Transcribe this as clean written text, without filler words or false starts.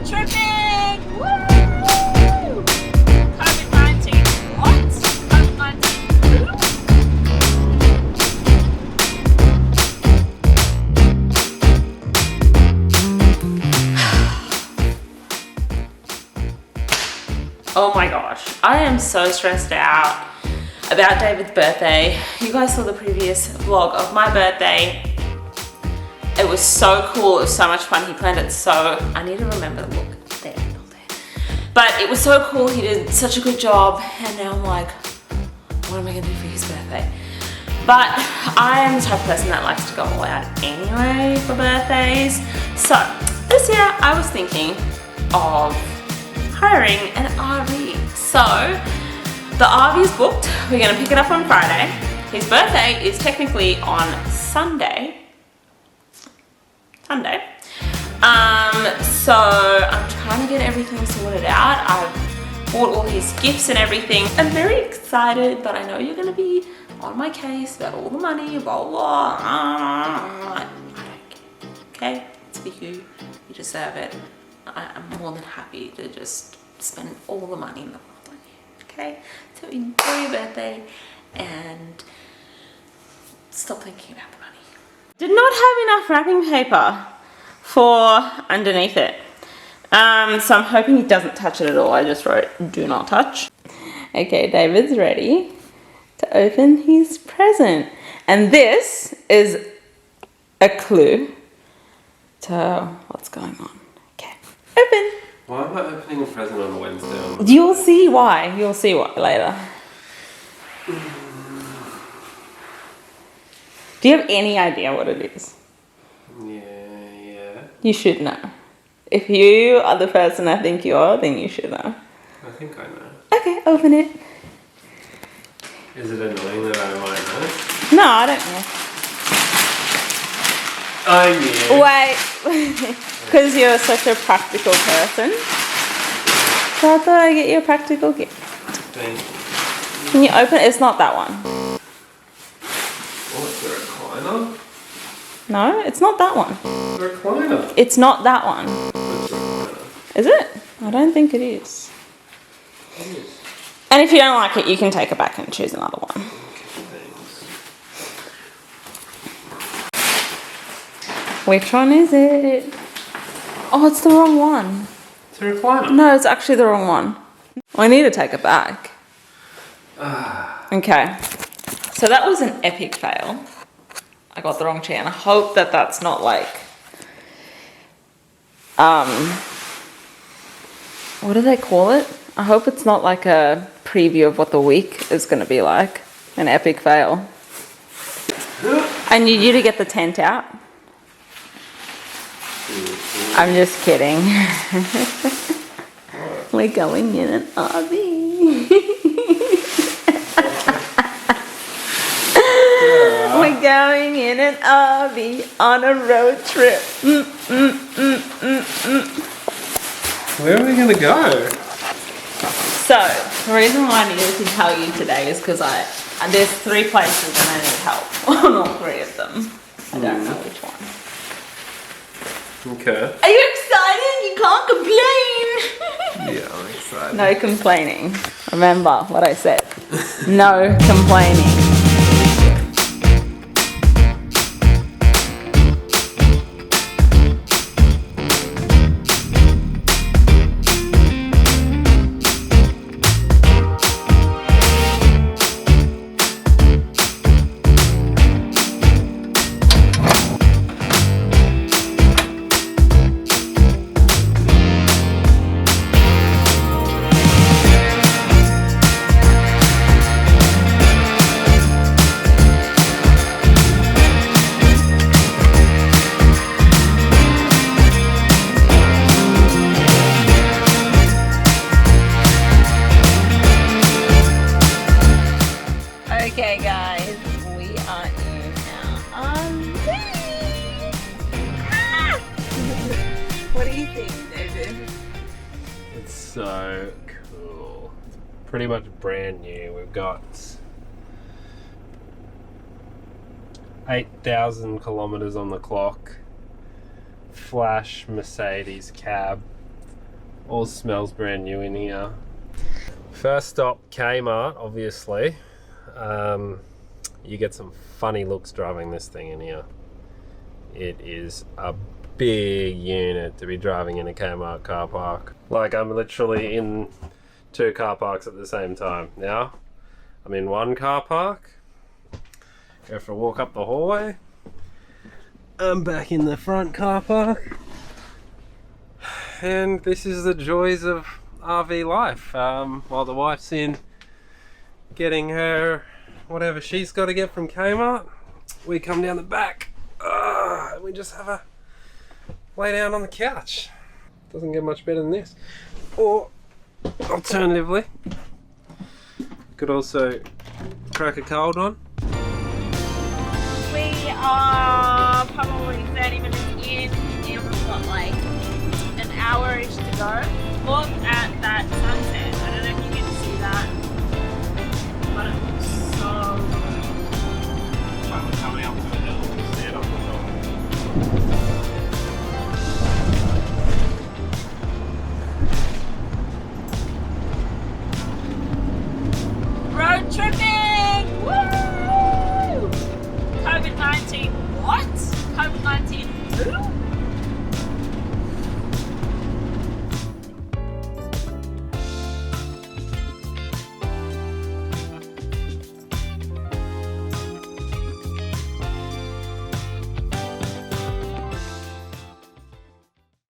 tripping! Woo! COVID-19. What? COVID-19 who? Oh my gosh, I am so stressed out about David's birthday. You guys saw the previous vlog of my birthday. It was so cool, it was so much fun. He planned it so, I need to remember the look there. But it was so cool, he did such a good job, and now I'm like, what am I gonna do for his birthday? But I am the type of person that likes to go all out anyway for birthdays. So this year I was thinking of hiring an RV. So the RV is booked. We're gonna pick it up on Friday. His birthday is technically on Sunday. So I'm trying to get everything sorted out. I've bought all his gifts and everything. I'm very excited, but I know you're gonna be on my case about all the money, blah, blah. I don't care, okay? It's for you, you deserve it. I'm more than happy to just spend all the money in the world on you, okay? So enjoy your birthday and stop thinking about the money. Did not have enough wrapping paper for underneath it. So I'm hoping he doesn't touch it at all. I just wrote, do not touch. Okay, David's ready to open his present. And this is a clue to what's going on. Okay, open. Why am I opening a present on a Wednesday? You'll see why. You'll see why later. Do you have any idea what it is? Yeah. You should know. If you are the person I think you are, then you should know. I think I know. Okay, open it. Is it annoying that I might know? No, I don't know. I knew. Wait, because you're such a practical person. So I thought I'd get you a practical gift. Thank you. Can you open it? It's not that one. Oh, it's a recliner? No, it's not that one. It's a recliner. It's not that one. It's a recliner. Is it? I don't think it is. It is. And if you don't like it, you can take it back and choose another one. Thanks. Which one is it? Oh, it's the wrong one. It's a recliner. No, it's actually the wrong one. I need to take it back. Okay. So that was an epic fail. I got the wrong chair, and I hope that that's not like, what do they call it? I hope it's not like a preview of what the week is going to be like. An epic fail. I need you to get the tent out. I'm just kidding. We're going in an RV. We're going in an RV on a road trip. Where are we going to go? So, the reason why I needed to tell you today is because there's 3 places and I need help on all 3 of them. I don't know which one. Okay. Are you excited? You can't complain. Yeah, I'm excited. No complaining. Remember what I said. No complaining. Okay guys, we are in our RV. What do you think, David? It's so cool. It's pretty much brand new. We've got 8,000 kilometers on the clock. Flash Mercedes cab, All smells brand new in here. First stop, Kmart, obviously. You get some funny looks driving this thing in here. It is a big unit to be driving in a Kmart car park. Like, I'm literally in 2 car parks at the same time. Now, I'm in one car park, go for a walk up the hallway, I'm back in the front car park, and this is the joys of RV life. While the wife's in getting her whatever she's got to get from Kmart, we come down the back and we just have a lay down on the couch. Doesn't get much better than this. Or alternatively, could also crack a cold one. We are probably 30 minutes in and we've got like an hour-ish to go. Look at that sunset. I don't know if you can see that, but it looks so good. Well, we're coming up to the hill, we see it on the top. Road tripping! Woo! COVID-19 what? COVID-19 who?